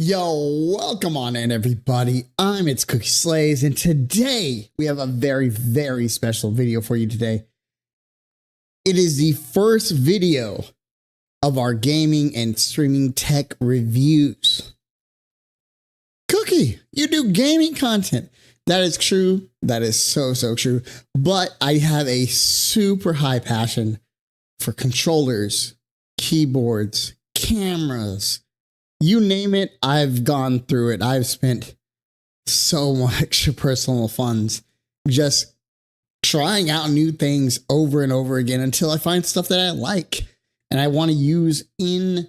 Yo, welcome on in, everybody. I'm ItsCookieSlays, and today we have a very, very special video for you today. It is the first video of our gaming and streaming tech reviews. Cookie, you do gaming content. That is true. That is so true. But I have a super high passion for controllers, keyboards, cameras. You name it, I've gone through it. I've spent so much personal funds just trying out new things over and over again until I find stuff that I like and I want to use in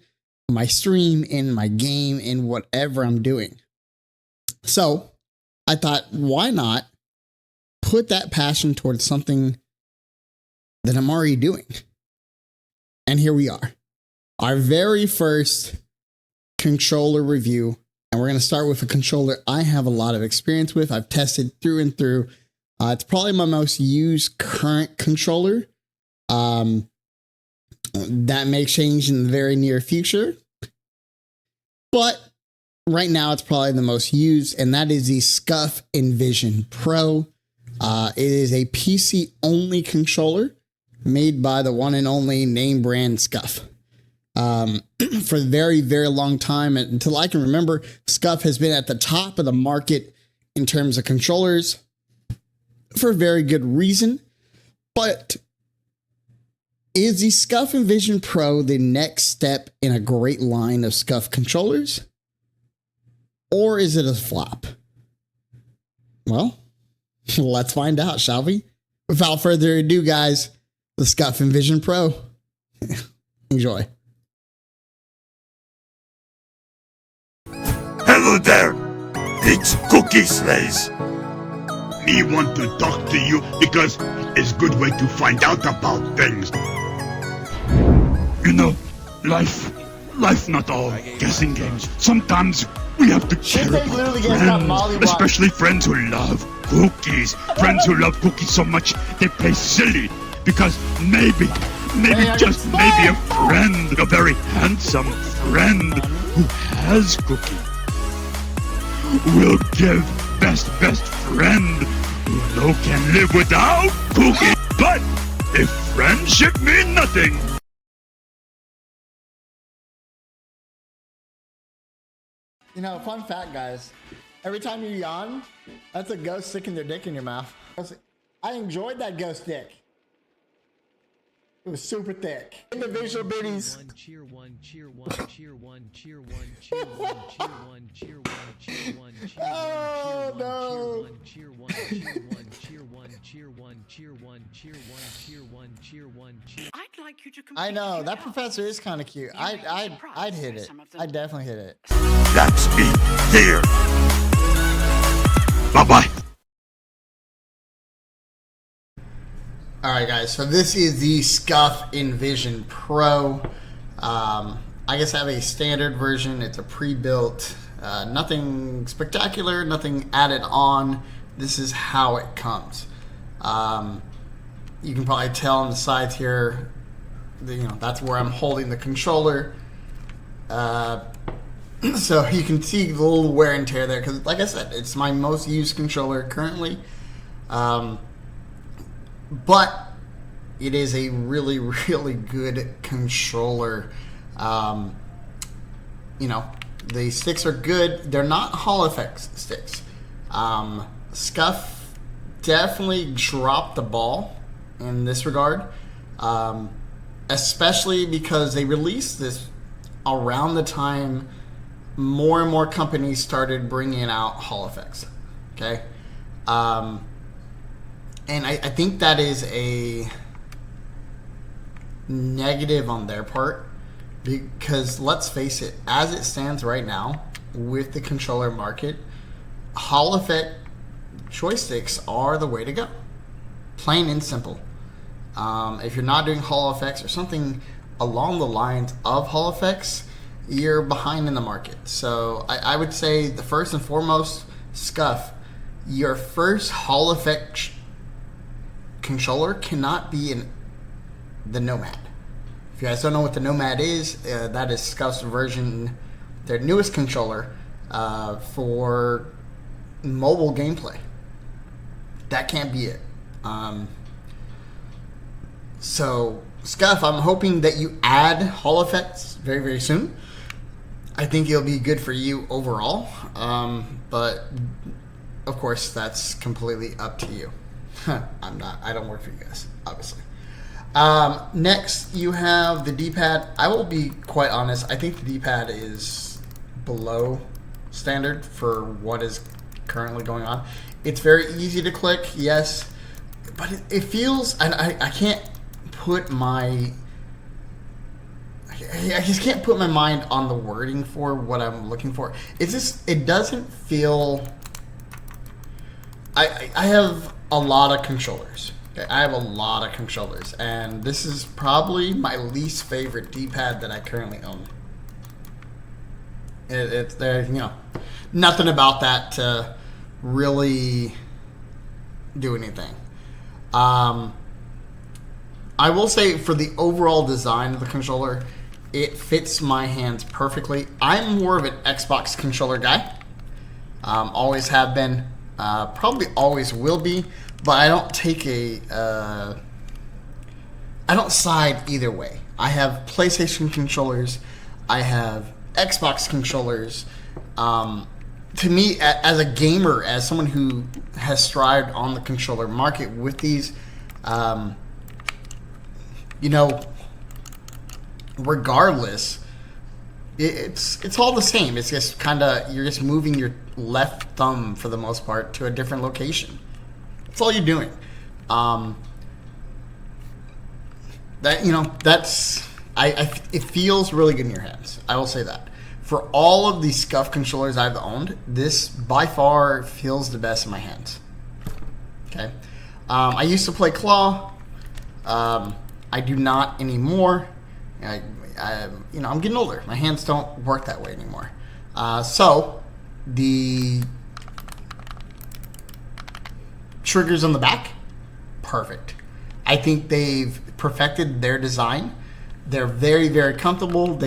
my stream, in my game, in whatever I'm doing. So I thought, why not put that passion towards something that I'm already doing? And here we are. Our very first controller review, and we're going to start with a controller I have a lot of experience with. I've tested through and through. It's probably my most used current controller. That may change in the very near future, but right now it's probably the most used, and that is the Scuf Envision Pro. It is a PC only controller made by the one and only name brand Scuf. For a very, very long time, until I can remember, Scuf has been at the top of the market in terms of controllers for a very good reason. But is the Scuf Envision Pro the next step in a great line of Scuf controllers? Or is it a flop? Well, let's find out, shall we? Without further ado, guys, the Scuf Envision Pro. Enjoy. Hello there, it's ItsCookieSlays. Me want to talk to you because it's a good way to find out about things. You know, life not all guessing games. Sometimes we have to care about friends, especially friends who love cookies. Friends who love cookies so much they play silly because maybe just maybe a friend, a very handsome friend who has cookies, will give best friend who no can live without cookie. But if friendship mean nothing, you know, fun fact, guys, every time you yawn, that's a ghost sticking their dick in your mouth. I enjoyed that ghost dick. It was super thick. Individual biddies. Cheer one, cheer one, cheer one, cheer one, cheer one, cheer one, cheer one, cheer one, cheer one, oh no! Cheer one, cheer one, cheer one, cheer one, cheer one, cheer one, cheer one, cheer one, cheer. I'd like you to. I know that professor is kind of cute. I'd hit it. I'd definitely hit it. that's me there. Bye bye. Alright guys, so this is the Scuf Envision Pro. I guess I have a standard version. It's a pre-built, nothing spectacular, nothing added on. This is how it comes. You can probably tell on the sides here, that's where I'm holding the controller. So you can see the little wear and tear there, because like I said, it's my most used controller currently. But it is a really, really good controller. The sticks are good. They're not Hall Effects sticks. Scuf definitely dropped the ball in this regard, especially because they released this around the time more and more companies started bringing out Hall Effects. Okay. And I think that is a negative on their part, because let's face it, as it stands right now with the controller market, Hall Effect joysticks are the way to go. Plain and simple. If you're not doing Hall Effects or something along the lines of Hall Effects, you're behind in the market. So I would say the first and foremost, Scuf, your first Hall Effect controller cannot be the Nomad. If you guys don't know what the Nomad is, that is Scuf's version, their newest controller for mobile gameplay. That can't be it. So, Scuf, I'm hoping that you add Hall effects very, very soon. I think it'll be good for you overall. But, of course, that's completely up to you. I don't work for you guys, obviously. Next, you have the D-pad. I will be quite honest. I think the D-pad is below standard for what is currently going on. It's very easy to click, yes, but it feels, and I can't put my, I just can't put my mind on the wording for what I'm looking for. It's just, it doesn't feel, I have a lot of controllers. Okay? I have a lot of controllers, and this is probably my least favorite D-pad that I currently own. It's there, you know, nothing about that to really do anything. I will say for the overall design of the controller, it fits my hands perfectly. I'm more of an Xbox controller guy. Always have been. Probably always will be. But I don't take I don't side either way. I have PlayStation controllers. I have Xbox controllers. To me, as a gamer, as someone who has thrived on the controller market with these, you know, regardless, it's all the same. It's just kind of, you're just moving your left thumb for the most part to a different location. That's all you're doing. That, you know, that's, it feels really good in your hands. I will say that. For all of the Scuf controllers I've owned, this by far feels the best in my hands. Okay. I used to play claw. I do not anymore. You know, I'm getting older. My hands don't work that way anymore. So the triggers on the back, perfect. I think they've perfected their design. They're very, very comfortable.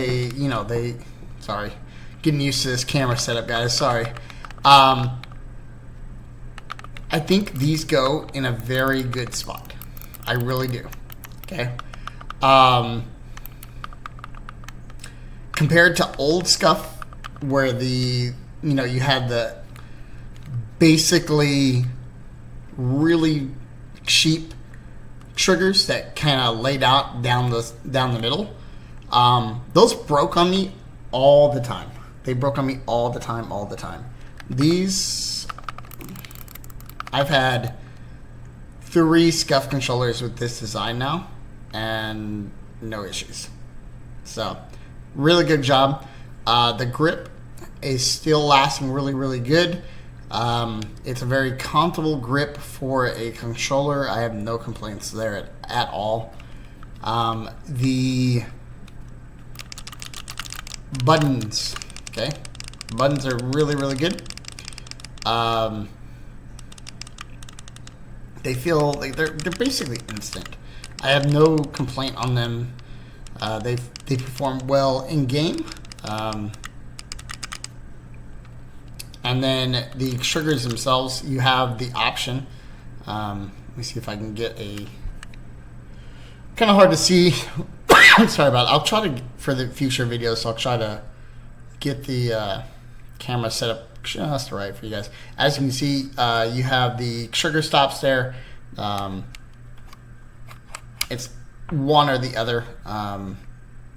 Sorry, getting used to this camera setup, guys. Sorry. I think these go in a very good spot. I really do. Okay. Compared to old Scuf, where you had the basically really cheap triggers that kind of laid out down the middle. Those broke on me all the time. They broke on me all the time. These, I've had 3 Scuf controllers with this design now, and no issues. So, really good job. The grip is still lasting really, really good. It's a very comfortable grip for a controller. I have no complaints there at all. The buttons, okay? Buttons are really, really good. They feel like they're basically instant. I have no complaint on them. They perform well in game. And then the triggers themselves, you have the option. Let me see if I can get a, kind of hard to see. Sorry about it. I'll try to, for the future videos, I'll try to get the camera set up just right for you guys. As you can see, you have the trigger stops there. It's one or the other.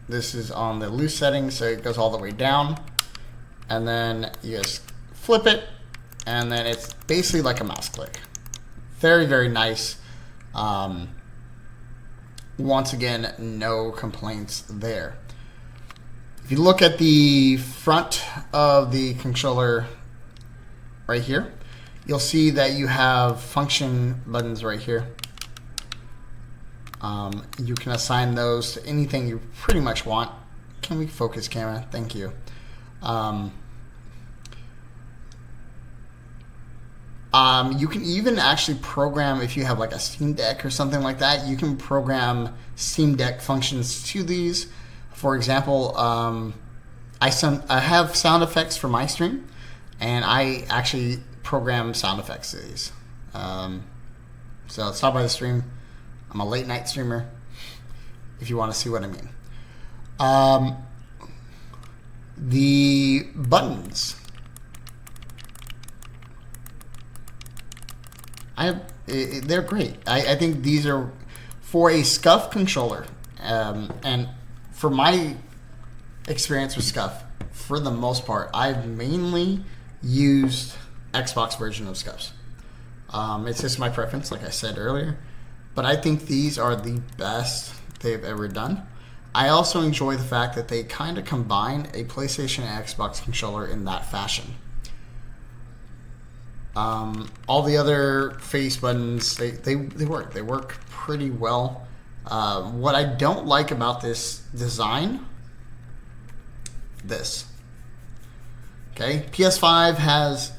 This is on the loose setting, so it goes all the way down. And then you just flip it, and then it's basically like a mouse click. Very, very nice. Once again, no complaints there. If you look at the front of the controller right here, you'll see that you have function buttons right here. You can assign those to anything you pretty much want. Can we focus camera? Thank you. You can even actually program, if you have like a Steam Deck or something like that, you can program Steam Deck functions to these. For example, I have sound effects for my stream. and I actually program sound effects to these. So stop by the stream. I'm a late night streamer, if you want to see what I mean. The buttons. They're great. I think these are for a Scuf controller, and for my experience with Scuf, for the most part, I've mainly used Xbox version of Scufs. It's just my preference, like I said earlier, but I think these are the best they've ever done. I also enjoy the fact that they kind of combine a PlayStation and Xbox controller in that fashion. All the other face buttons, they work. They work pretty well. What I don't like about this design, okay, PS5 has,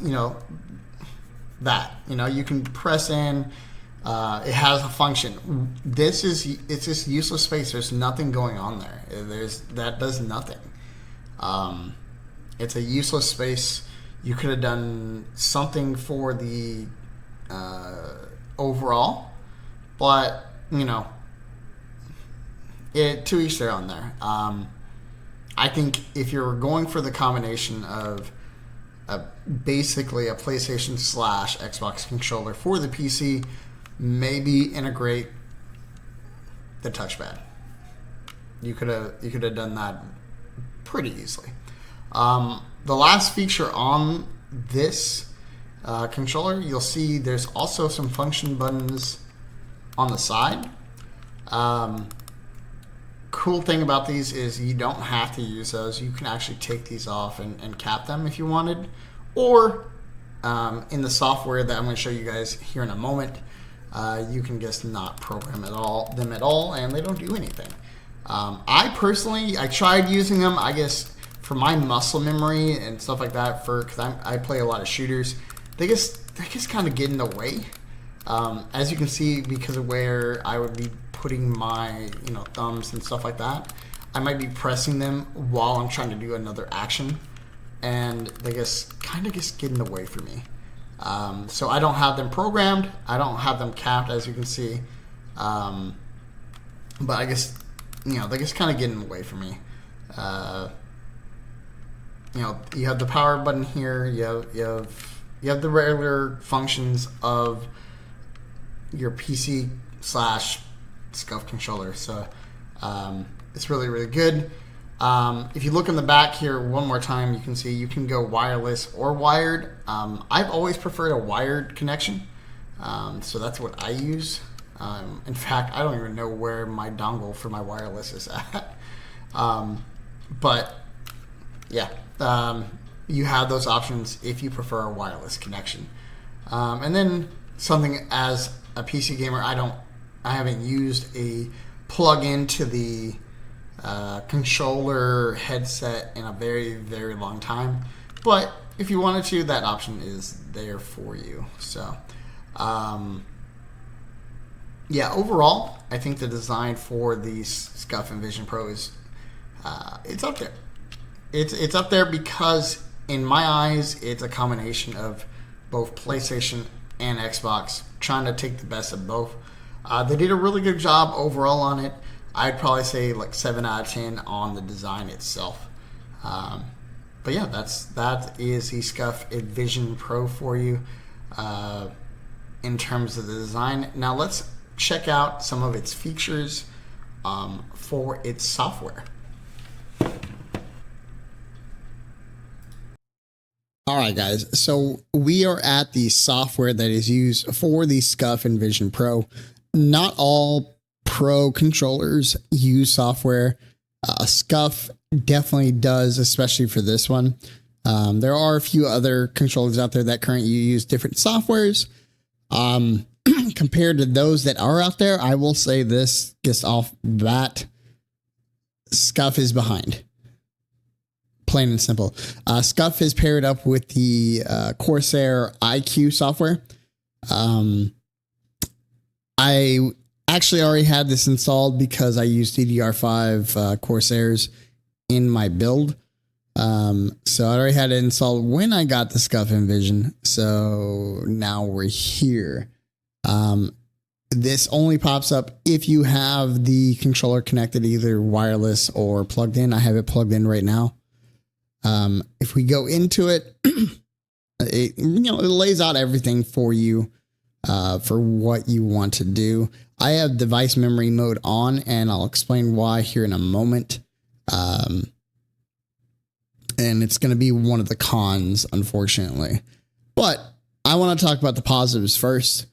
that, you can press in, it has a function. It's just useless space. There's nothing going on there. That does nothing. It's a useless space. You could have done something for the overall, but to each their own there. I think if you're going for the combination of basically a PlayStation / Xbox controller for the PC, maybe integrate the touchpad. You could have done that pretty easily. The last feature on this controller, you'll see there's also some function buttons on the side. Cool thing about these is you don't have to use those. You can actually take these off and cap them if you wanted, or in the software that I'm going to show you guys here in a moment, you can just not program them at all, and they don't do anything. I tried using them, I guess, for my muscle memory and stuff like that, because I play a lot of shooters. They just kind of get in the way. As you can see, because of where I would be putting my thumbs and stuff like that, I might be pressing them while I'm trying to do another action, and they just kind of get in the way for me. So I don't have them programmed. I don't have them capped, as you can see. But I guess they just kind of get in the way for me. You have the power button here. You have the regular functions of your PC / Scuf controller. So it's really, really good. If you look in the back here one more time, you can see you can go wireless or wired. I've always preferred a wired connection, so that's what I use. In fact, I don't even know where my dongle for my wireless is at. But yeah, you have those options if you prefer a wireless connection. And then something, as a PC gamer, I haven't used a plug-in to the controller headset in a very, very long time. But if you wanted to, that option is there for you. So, yeah, overall, I think the design for the Scuf Envision Pro is it's up there. It's up there because, in my eyes, it's a combination of both PlayStation and Xbox, trying to take the best of both. They did a really good job overall on it. I'd probably say like 7 out of 10 on the design itself. But yeah, that is the Scuf Envision Pro for you in terms of the design. Now let's check out some of its features for its software. All right, guys. So we are at the software that is used for the Scuf Envision Pro. Not all Pro controllers use software. Scuf definitely does, especially for this one. There are a few other controllers out there that currently use different softwares. Compared to those that are out there, I will say this just off bat, Scuf is behind. Plain and simple. Scuf is paired up with the Corsair IQ software. I actually already had this installed because I use DDR5 Corsairs in my build. So I already had it installed when I got the Scuf Envision. So now we're here. This only pops up if you have the controller connected either wireless or plugged in. I have it plugged in right now. If we go into it, it lays out everything for you for what you want to do. I have device memory mode on, and I'll explain why here in a moment. And it's going to be one of the cons, unfortunately. But I want to talk about the positives first.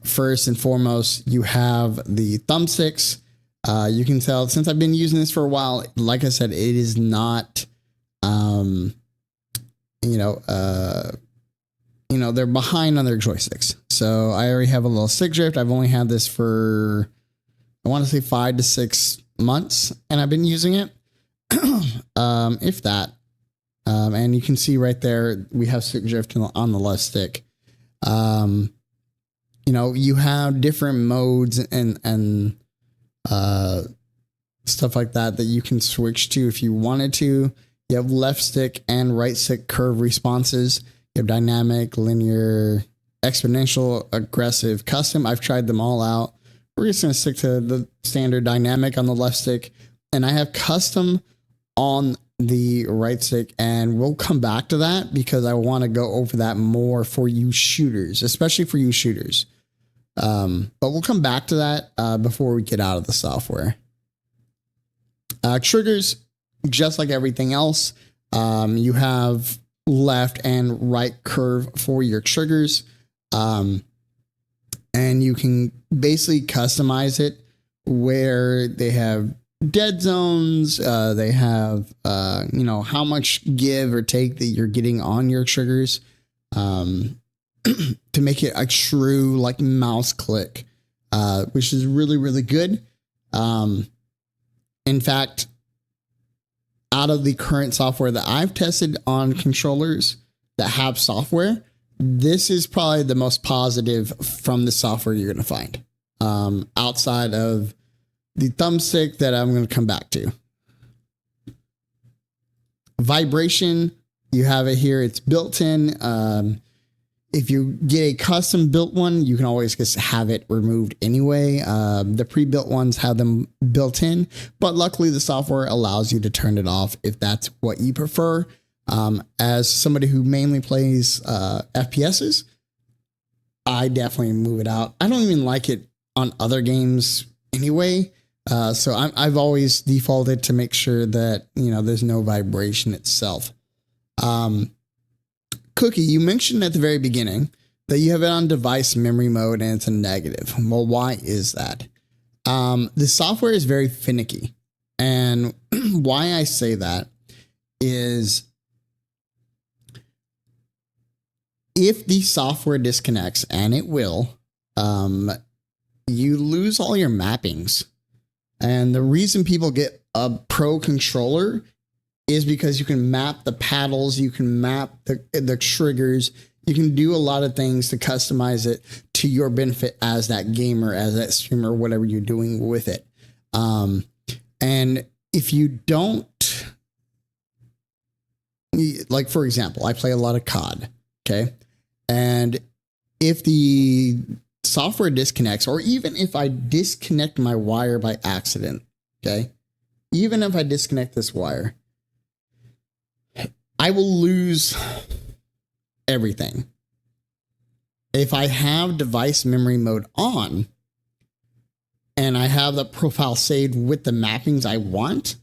First and foremost, you have the thumbsticks. You can tell since I've been using this for a while, like I said, it is not, they're behind on their joysticks. So I already have a little stick drift. I've only had this for, I want to say 5 to 6 months, and I've been using it. If that, and you can see right there, we have stick drift on the left stick. You have different modes and stuff like that you can switch to if you wanted to. You have left stick and right stick curve responses. You have dynamic, linear, exponential, aggressive, custom. I've tried them all out. We're just going to stick to the standard dynamic on the left stick. And I have custom on the right stick, and we'll come back to that because I want to go over that more for you shooters, especially for you shooters. But we'll come back to that before we get out of the software. Triggers, just like everything else, you have left and right curve for your triggers. And you can basically customize it where they have dead zones. They have, how much give or take that you're getting on your triggers. To make it a true like mouse click, which is really, really good. In fact, out of the current software that I've tested on controllers that have software, this is probably the most positive from the software you're going to find, outside of the thumbstick that I'm going to come back to. Vibration, you have it here. It's built in. If you get a custom built one, you can always just have it removed anyway. The pre-built ones have them built in, but luckily the software allows you to turn it off if that's what you prefer. As somebody who mainly plays FPSs, I definitely move it out. I don't even like it on other games anyway. So I've always defaulted to make sure that, there's no vibration itself. Cookie, you mentioned at the very beginning that you have it on device memory mode and it's a negative. Well, why is that? The software is very finicky. And why I say that is if the software disconnects, and it will, you lose all your mappings. And the reason people get a pro controller is because you can map the paddles, you can map the triggers, you can do a lot of things to customize it to your benefit as that gamer, as that streamer, whatever you're doing with it. And if you don't, like for example, I play a lot of COD, okay? And if the software disconnects, or even if I disconnect my wire by accident, okay? Even if I disconnect this wire, I will lose everything. If I have device memory mode on and I have the profile saved with the mappings I want,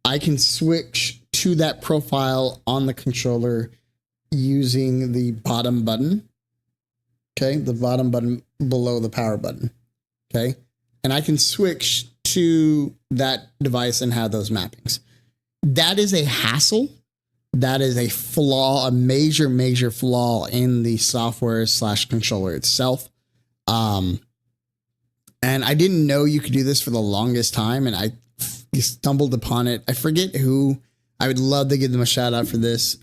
I can switch to that profile on the controller using the bottom button. Okay, the bottom button below the power button. Okay, and I can switch to that device and have those mappings. That is a hassle. That is a flaw, a major, major flaw in the software / controller itself. And I didn't know you could do this for the longest time, and I stumbled upon it. I forget who. I would love to give them a shout out for this,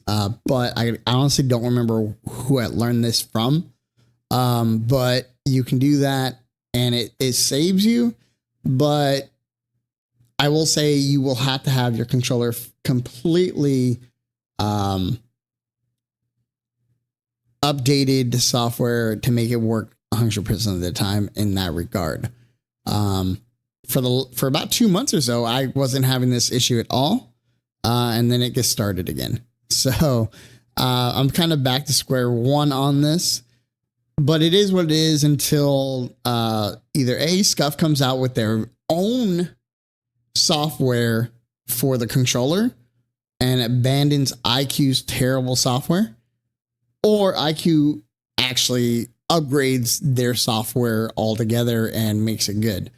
but I honestly don't remember who I learned this from. But you can do that, and it saves you. But I will say you will have to have your controller completely updated the software to make it work 100% of the time in that regard. For about 2 months or so, I wasn't having this issue at all. And then it gets started again. So I'm kind of back to square one on this, but it is what it is until either Scuf comes out with their own software for the controller and abandons iQ's terrible software, or iQ actually upgrades their software altogether and makes it good.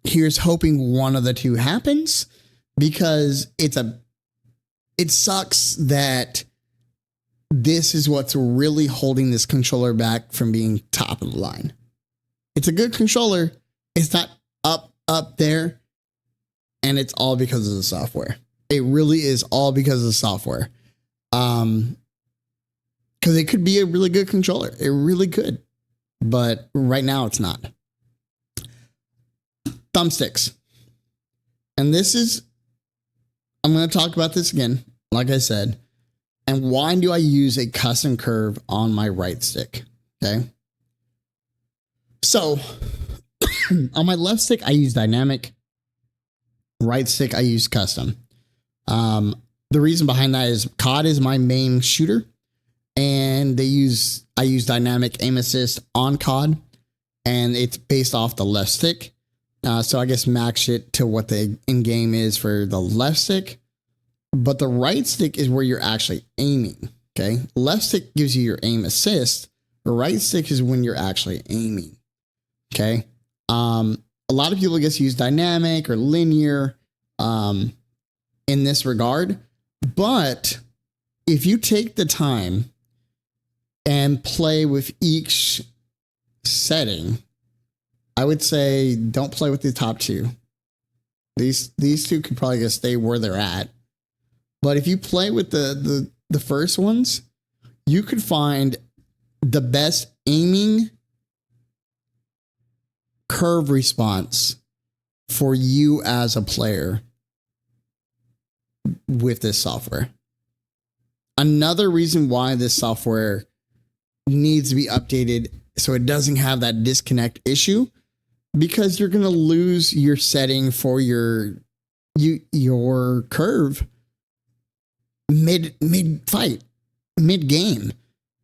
Here's hoping one of the two happens, because it sucks that this is what's really holding this controller back from being top of the line. It's a good controller. It's not up there, and it's all because of the software. It really is all because of the software. Because it could be a really good controller. It really could. But right now it's not. Thumbsticks. And this is, I'm going to talk about this again, like I said. And why do I use a custom curve on my right stick? Okay. So on my left stick, I use dynamic. Right stick, I use custom. The reason behind that is COD is my main shooter, and I use dynamic aim assist on COD, and it's based off the left stick. So I guess max it to what the in-game is for the left stick, but the right stick is where you're actually aiming. Okay. Left stick gives you your aim assist. The right stick is when you're actually aiming. Okay. A lot of people just use dynamic or linear, in this regard, but if you take the time and play with each setting, I would say don't play with the top two. These two could probably just stay where they're at. But if you play with the first ones, you could find the best aiming curve response for you as a player with this software. Another reason why this software needs to be updated so it doesn't have that disconnect issue, because you're going to lose your setting for your curve mid fight, mid game.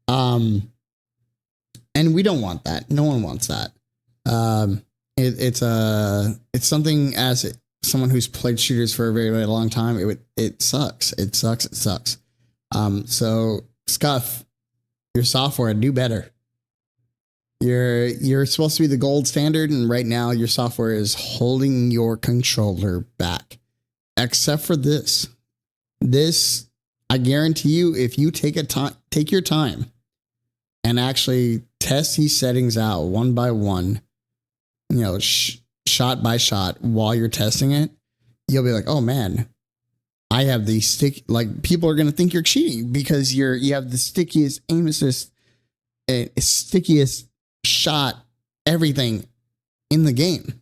And we don't want that. No one wants that. It's something, as someone who's played shooters for a very, very long time, it sucks. It sucks. So Scuf, your software, do better. You're supposed to be the gold standard, and right now your software is holding your controller back. Except for this. This, I guarantee you, if you take your time and actually test these settings out one by one, shot by shot while you're testing it, you'll be like, oh man, I have the people are going to think you're cheating because you have the stickiest aim assist, stickiest shot, everything in the game.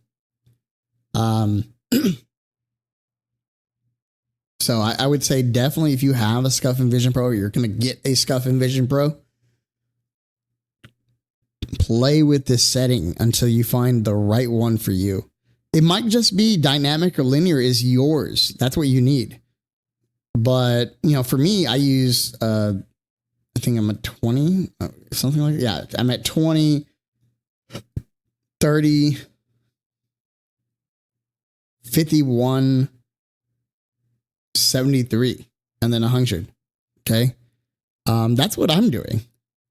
So I would say definitely, if you have a Scuf Envision Pro, you're going to get a Scuf Envision Pro. Play with this setting until you find the right one for you. It might just be dynamic or linear is yours. That's what you need. But, for me, I use, I think I'm at 20, something like that. Yeah, I'm at 20, 30, 51, 73, and then 100. Okay. That's what I'm doing.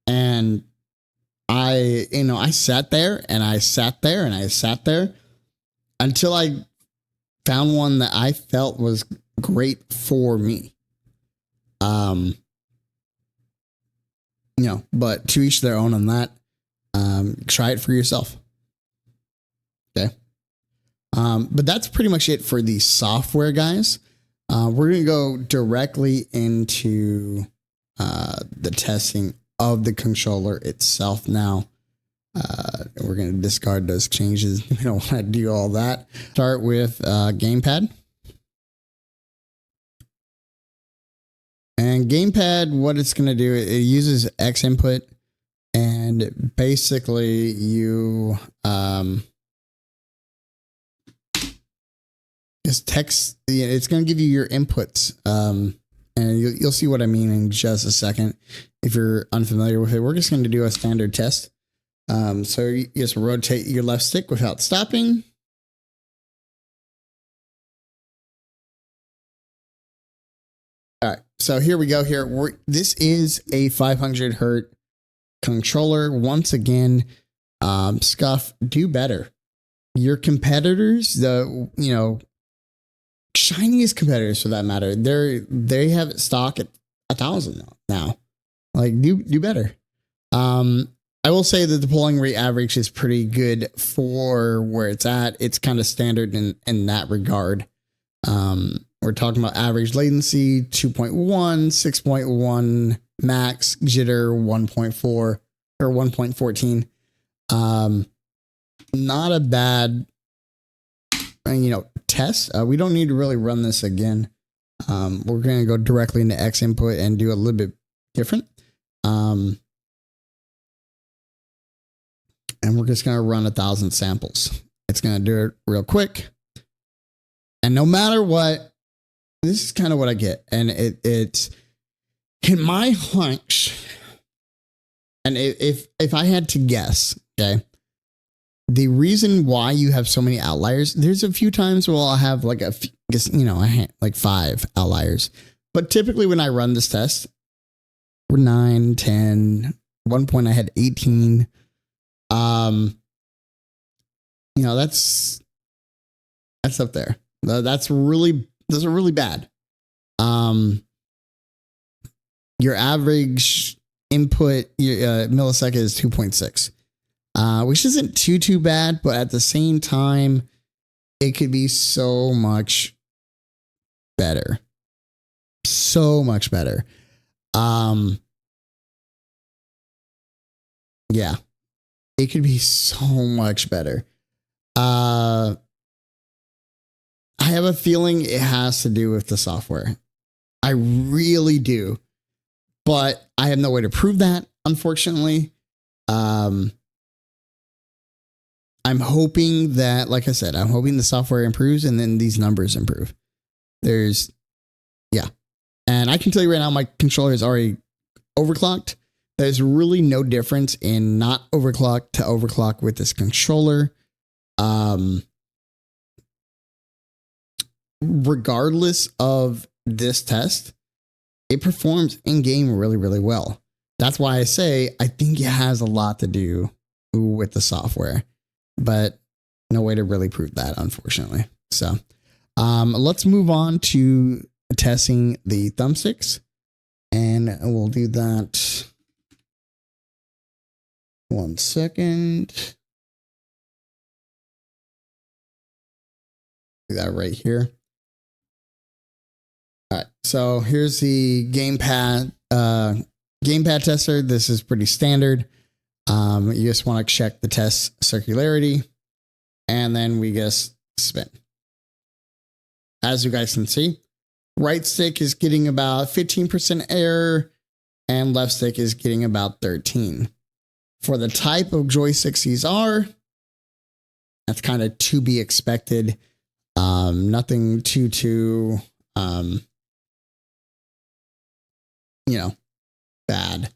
And I sat there and I sat there and I sat there until I found one that I felt was great for me. But to each their own on that. Try it for yourself. Okay. But that's pretty much it for the software, guys. We're going to go directly into the testing of the controller itself now. We're going to discard those changes. We don't want to do all that. Start with gamepad. And gamepad, what it's going to do, it uses X input, and basically you just text. It's going to give you your inputs, and you'll see what I mean in just a second. If you're unfamiliar with it, we're just going to do a standard test. So you just rotate your left stick without stopping. All right, so here we go. This is a 500 hertz controller. Once again, Scuf, do better. Your competitors, shiniest competitors for that matter, they have it stock at 1,000 now. Like, do better. I will say that the polling rate average is pretty good for where it's at. It's kind of standard in that regard. We're talking about average latency 2.1, 6.1 max, jitter 1.4 or 1.14. Not a bad, test. We don't need to really run this again. We're going to go directly into X input and do a little bit different. And we're just going to run 1,000 samples. It's going to do it real quick. And no matter what, this is kind of what I get. And it's in my hunch. And if I had to guess, okay, the reason why you have so many outliers, there's a few times where I'll have like like 5 outliers. But typically when I run this test, we're 9, 10. One point I had 18. That's up there. Those are really bad. Your average input millisecond is 2.6, which isn't too bad, but at the same time, it could be so much better. So much better. Yeah, it could be so much better. I have a feeling it has to do with the software. I really do, but I have no way to prove that, unfortunately. I'm hoping that, like I said, I'm hoping the software improves and then these numbers improve. And I can tell you right now, my controller is already overclocked. There's really no difference in not overclock to overclock with this controller. Regardless of this test, it performs in game really, really well. That's why I say I think it has a lot to do with the software, but no way to really prove that, unfortunately. So let's move on to testing the thumbsticks, and we'll do that. 1 second. Do that right here. All right, so here's the gamepad tester. This is pretty standard. You just want to check the test circularity, and then we just spin. As you guys can see, right stick is getting about 15% error, and left stick is getting about 13. For the type of joysticks these are, that's kind of to be expected. Nothing too bad.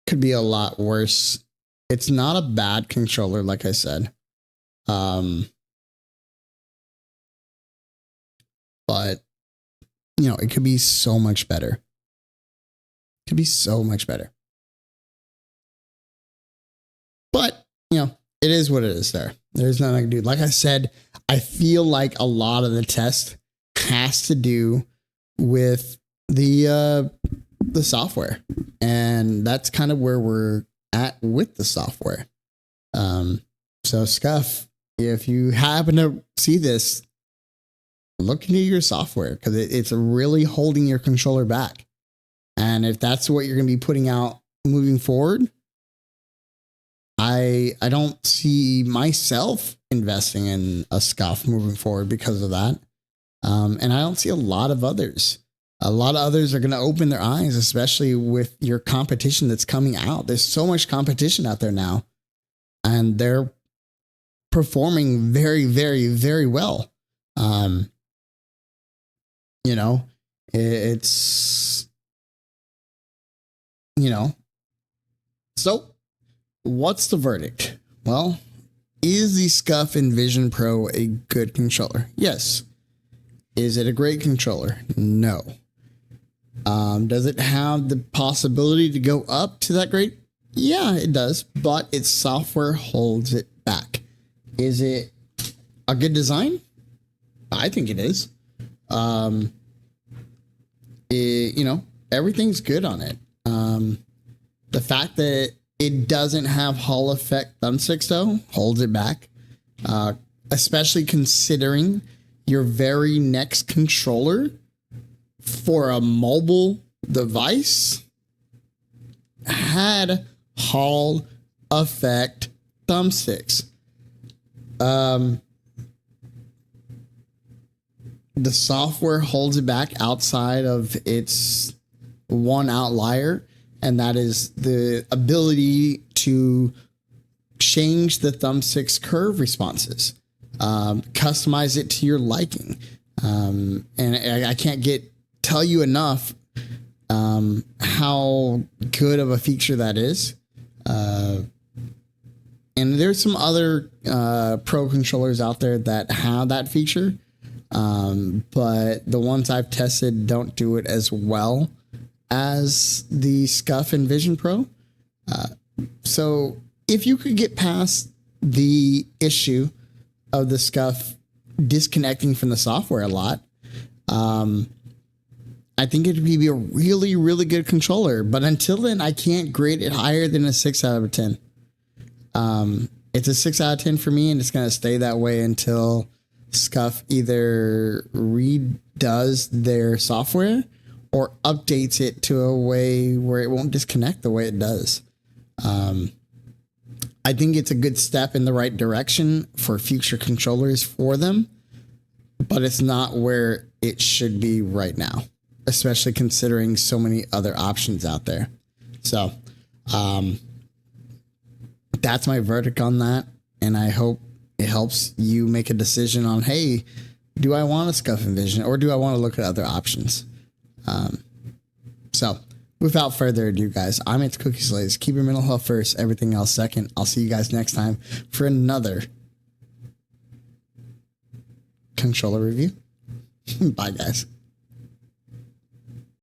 Could be a lot worse. It's not a bad controller, like I said. But it could be so much better. Could be so much better. But, it is what it is there. There's nothing I can do. Like I said, I feel like a lot of the test has to do with the software. And that's kind of where we're at with the software. So Scuf, if you happen to see this, look into your software, because it's really holding your controller back. And if that's what you're going to be putting out moving forward, I don't see myself investing in a Scuf moving forward because of that. And I don't see a lot of others. A lot of others are going to open their eyes, especially with your competition that's coming out. There's so much competition out there now, and they're performing very, very, very well. You know, it's, you know, so what's the verdict? Well, is the Scuf Envision Pro a good controller? Yes. Is it a great controller? No. Does it have the possibility to go up to that great? Yeah, it does, but its software holds it back. Is it a good design? I think it is. You know, everything's good on it. The fact that it doesn't have Hall effect thumbsticks though holds it back. Especially considering your very next controller for a mobile device had Hall effect thumbsticks. The software holds it back outside of its one outlier, and that is the ability to change the thumbstick's curve responses, customize it to your liking. And I can't tell you enough how good of a feature that is. And there's some other pro controllers out there that have that feature, but the ones I've tested don't do it as well as the Scuf Envision Pro. So if you could get past the issue of the Scuf disconnecting from the software a lot, I think it would be a really, really good controller. But until then, I can't grade it higher than a 6 out of 10. It's a 6 out of 10 for me, and it's going to stay that way until Scuf either redoes their software or updates it to a way where it won't disconnect the way it does. I think it's a good step in the right direction for future controllers for them, but it's not where it should be right now, especially considering so many other options out there. So, that's my verdict on that. And I hope it helps you make a decision on, hey, do I want a Scuf Envision or do I want to look at other options? So without further ado, guys, I'm ItsCookieSlays. Keep your mental health first, everything else second. I'll see you guys next time for another controller review. Bye, guys.